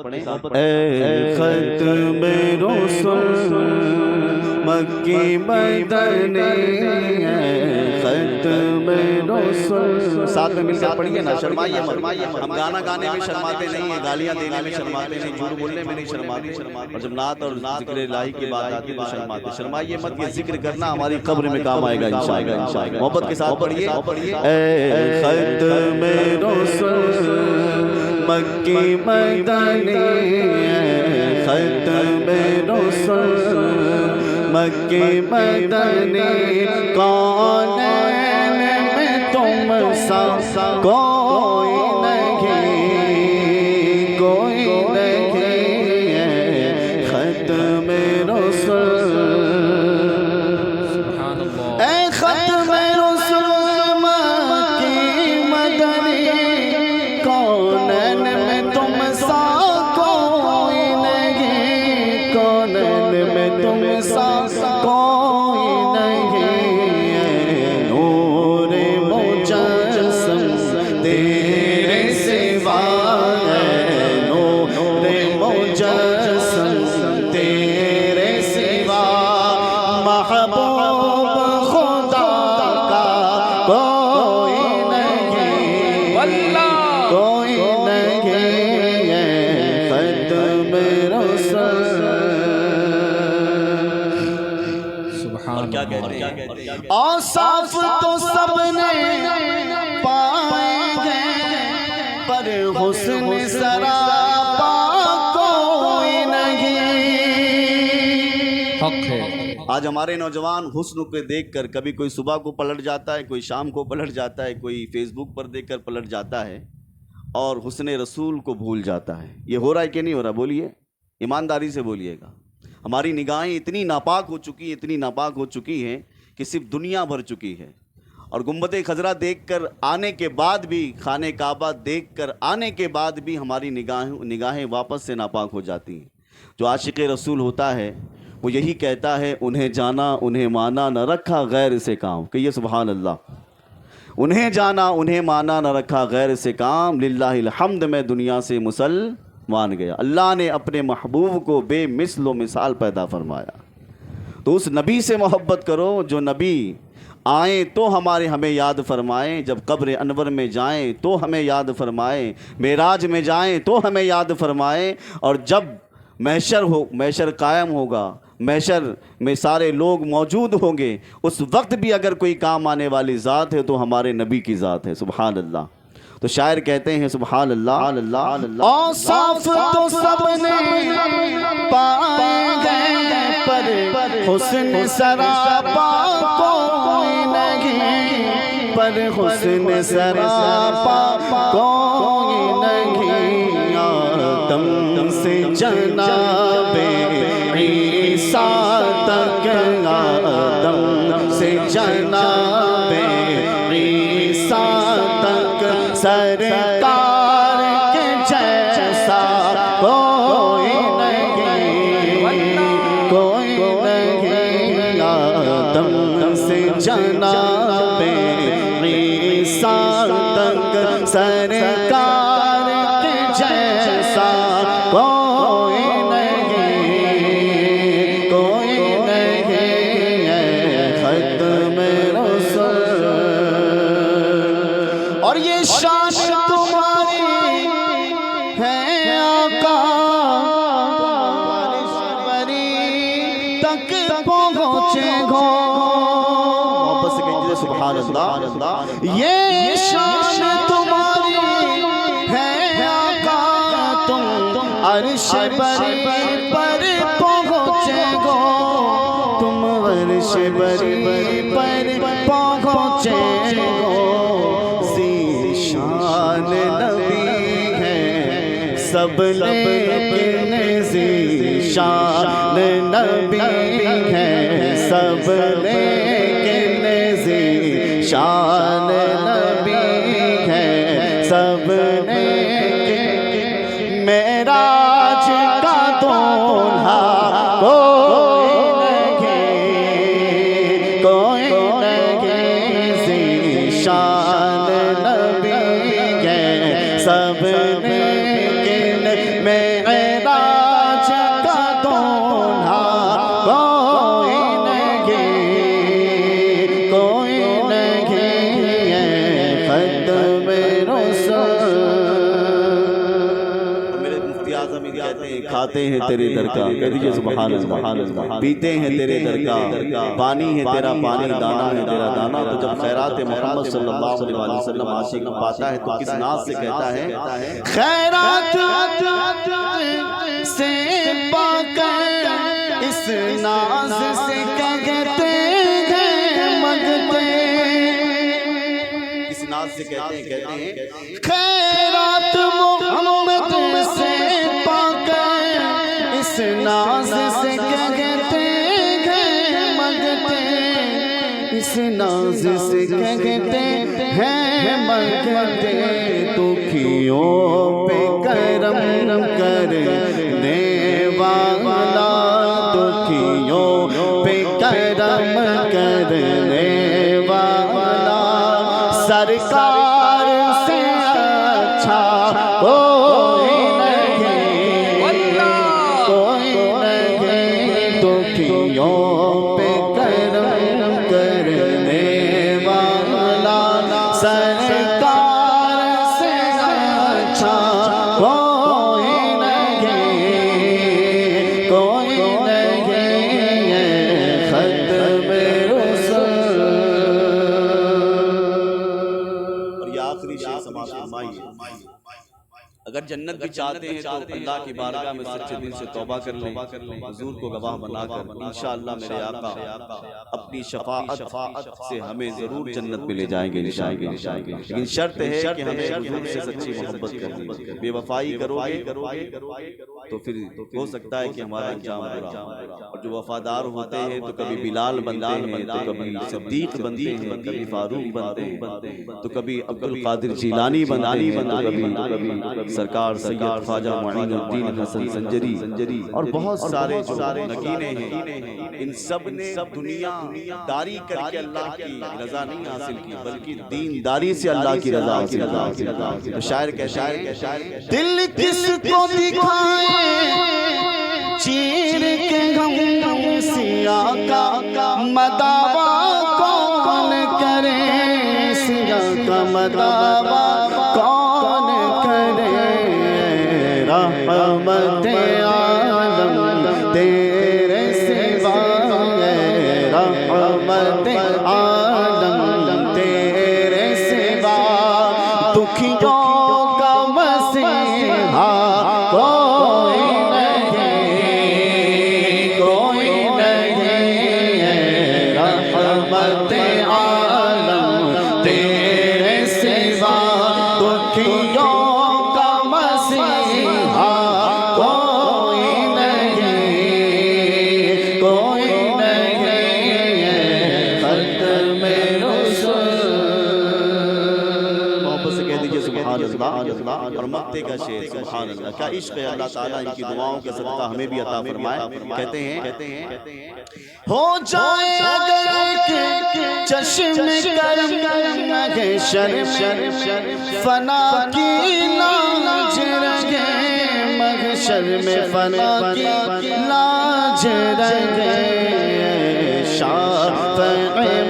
اے ختم رسول مکی مدنی، ختم رسول. ساتھ میں مل کر پڑھیے نا، شرمائیے مت. ہم گانا گانے میں شرماتے نہیں ہیں، گالیاں دینے میں شرماتے نہیں، جھوٹ بولنے میں نہیں شرماتے، اور جب نعت اور ذکر الہی کی بات آتی ہے تو شرماتے. شرمائیے مت، یہ ذکر کرنا ہماری قبر میں کام آئے گا انشاءاللہ. محبت کے ساتھ پڑھیے. اے ختم رسول مکی مدنی، ختم رسول مکی مدنی، کونین میں تم سا کوئی نہیں، کوئی نہیں. ختم رسول، اے ختم رسول مکی مدنی، کونین میں تم سا کوئی نہیں، کونین میں تم سا کوئی نہیں. نور مجسم تیرے سوا ہے، نور مجسم تیرے سوا، محبوب خدا کا کوئی نہیں، کوئی نہیں. ختم رسول. اور کیا کہتے ہیں؟ اوصاف تو سب نے پائیں گے، پر حسن سراپا کوئی نہیں. حق ہے. آج ہمارے نوجوان حسن کو دیکھ کر کبھی کوئی صبح کو پلٹ جاتا ہے، کوئی شام کو پلٹ جاتا ہے، کوئی فیس بک پر دیکھ کر پلٹ جاتا ہے اور حسن رسول کو بھول جاتا ہے. یہ ہو رہا ہے کہ نہیں ہو رہا؟ بولیے، ایمانداری سے بولیے گا. ہماری نگاہیں اتنی ناپاک ہو چکی ہیں، اتنی ناپاک ہو چکی ہیں کہ صرف دنیا بھر چکی ہے. اور گنبد خضرا دیکھ کر آنے کے بعد بھی، خانہ کعبہ دیکھ کر آنے کے بعد بھی ہماری نگاہیں واپس سے ناپاک ہو جاتی ہیں. جو عاشق رسول ہوتا ہے وہ یہی کہتا ہے، انہیں جانا انہیں مانا، نہ رکھا غیر سے کام. کہیے سبحان اللہ. انہیں جانا انہیں مانا، نہ رکھا غیر سے کام، للہ الحمد میں دنیا سے مسلمان گیا. اللہ نے اپنے محبوب کو بے مثل و مثال پیدا فرمایا. تو اس نبی سے محبت کرو جو نبی آئیں تو ہمیں یاد فرمائیں، جب قبر انور میں جائیں تو ہمیں یاد فرمائیں، معراج میں جائیں تو ہمیں یاد فرمائیں، اور جب محشر قائم ہوگا، محشر میں سارے لوگ موجود ہوں گے، اس وقت بھی اگر کوئی کام آنے والی ذات ہے تو ہمارے نبی کی ذات ہے. سبحان اللہ. تو شاعر کہتے ہیں سبحان اللہ. اوصاف تو سب نے پائیں گے، پر حسن سراپا کوئی نہیں، پر حسن سراپا کوئی نہیں. آدم سے جناب عیسیٰ تک، آدم سے جناب عیسیٰ تک، سرکار کے جیسا کوئی نہیں، کوئی نہیں. آدم سے جناب عیسیٰ تک، سرکار کے جیسا کوئی نہیں، کوئی نہیں. ختم رسول. اور یہ شان تمہاری ہے آقا، بری تک پہنچے گو. واپس سے کہیں سبحان اللہ. یہ شان تمہاری ہے آقا، تم عرش بری پر پہنچے گو، تم عرش بری پر پہنچے گو. شان نبی ہے سب لیکن ذیشان نبی ہے سب لیکن ذیشان نبی ہے سب لیکن. معراج کا دولہا کوئی نہیں، کوئی نہیں. ذیشان نبی ہے سب لیکن معراج غوث اعظم کہتے ہیں کھاتے ہیں تیرے در کا، کہہ دیجئے سبحان اللہ، پیتے ہیں تیرے در کا، پانی ہے تیرا پانی، دانا ہے تیرا دانا۔ تو جب خیرات محمد صلی اللہ علیہ وسلم عاشق پاتا ہے تو کس ناز سے کہتا ہے؟ خیرات سے پا کر اس ناز سے کہتے ہیں مگتے، اس ناز سے کہتے ہیں خیرات محمد سے پا کر اس ناز سے کہتے ہیں مگتے، اس ناز سے کہتے ہیں مگتے، دکھیوں پہ کرم کرنے والا، دکھیوں پہ کرم کرنے والا، سرکار سے اچھا کوئی نہیں، کوئی نہیں، دکھیوں پہ کرم کرنے والا، سرکار سے اچھا کوئی نہیں، کوئی نہیں، ختم رسول۔ اور یہ آخری شیء سماعت فرمائیے، اگر جنت بھی چاہتے ہیں تو اللہ کی بارگاہ میں سچے دل سے توبہ کر لیں، حضور کو گواہ بنا کر انشاءاللہ میرے آقا اپنی شفاعت سے ہمیں ضرور جنت میں لے جائیں گے انشاءاللہ۔ لیکن شرط ہے کہ ہمیں حضور سے سچی محبت کرنی ہے، بے وفائی کرو گے تو پھر ہو سکتا ہے کہ ہمارا انجام برا ہو۔ اور جو وفادار ہوتے ہیں تو کبھی بلال بنتے ہیں، تو کبھی صدیق بنتے ہیں، کبھی فاروق بنتے ہیں، تو کبھی عبد القادر جیلانی بنتے ہیں، تو کبھی سرکار سید خواجہ معین الدین حسن سنجری، اور بہت سارے جو نگینے ہیں، ان سب نے دنیا داری کر کے اللہ کی رضا نہیں حاصل کی بلکہ دین داری سے اللہ کی رضا حاصل کی۔ تو شاعر کہتا ہے دل کس کو دکھائے چیر کے غم سیاہ کا مداوا کون کرے، سیاہ کا مداوا کون کرے، رحمت عالم تیرے سوا ہے، رحمت عالم تیرے سوا، دکھیوں کا مسیحا کوئی نہیں، کوئی نہیں ہے، رحمت عالم تیرے سوا، دکھیوں اور مکتے کا شعر سبحان اللہ، کیا عشق ہے اللہ تعالیٰ ان کی دعاؤں کے صدقہ ہمیں بھی عطا فرمائے۔ کہتے ہیں ہو جائے اگر کہ چشم کرم محشر فنا کی لاج رگے، محشر میں فنا کی لاج رگے، شافع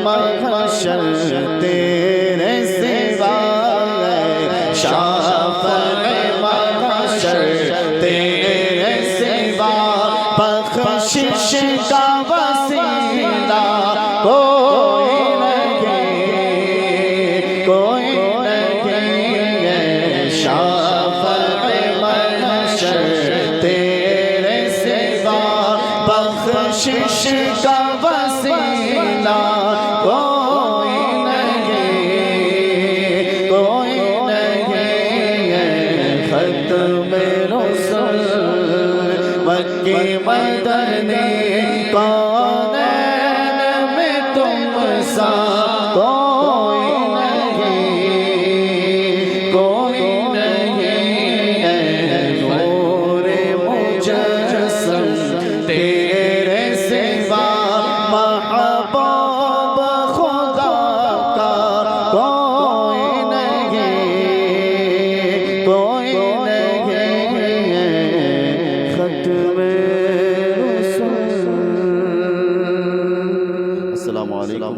محشر تیرے سوا، شافع محشر تیرے سوا، بخشش کا وسیلہ کوئی نہیں، کوئی نہیں، شافع محشر تیرے سوا، بخشش کا وسیلہ کوئی نہیں، کوئی ختم رسول، مکی مدنی کونین میں تم سا کوئی نہیں، کوئی نہیں ہے، نور مجسم تیرے سوا، محبوب خدا کا کوئی نہیں، کوئی نہیں ہے، ختم رسول۔ السلام علیکم۔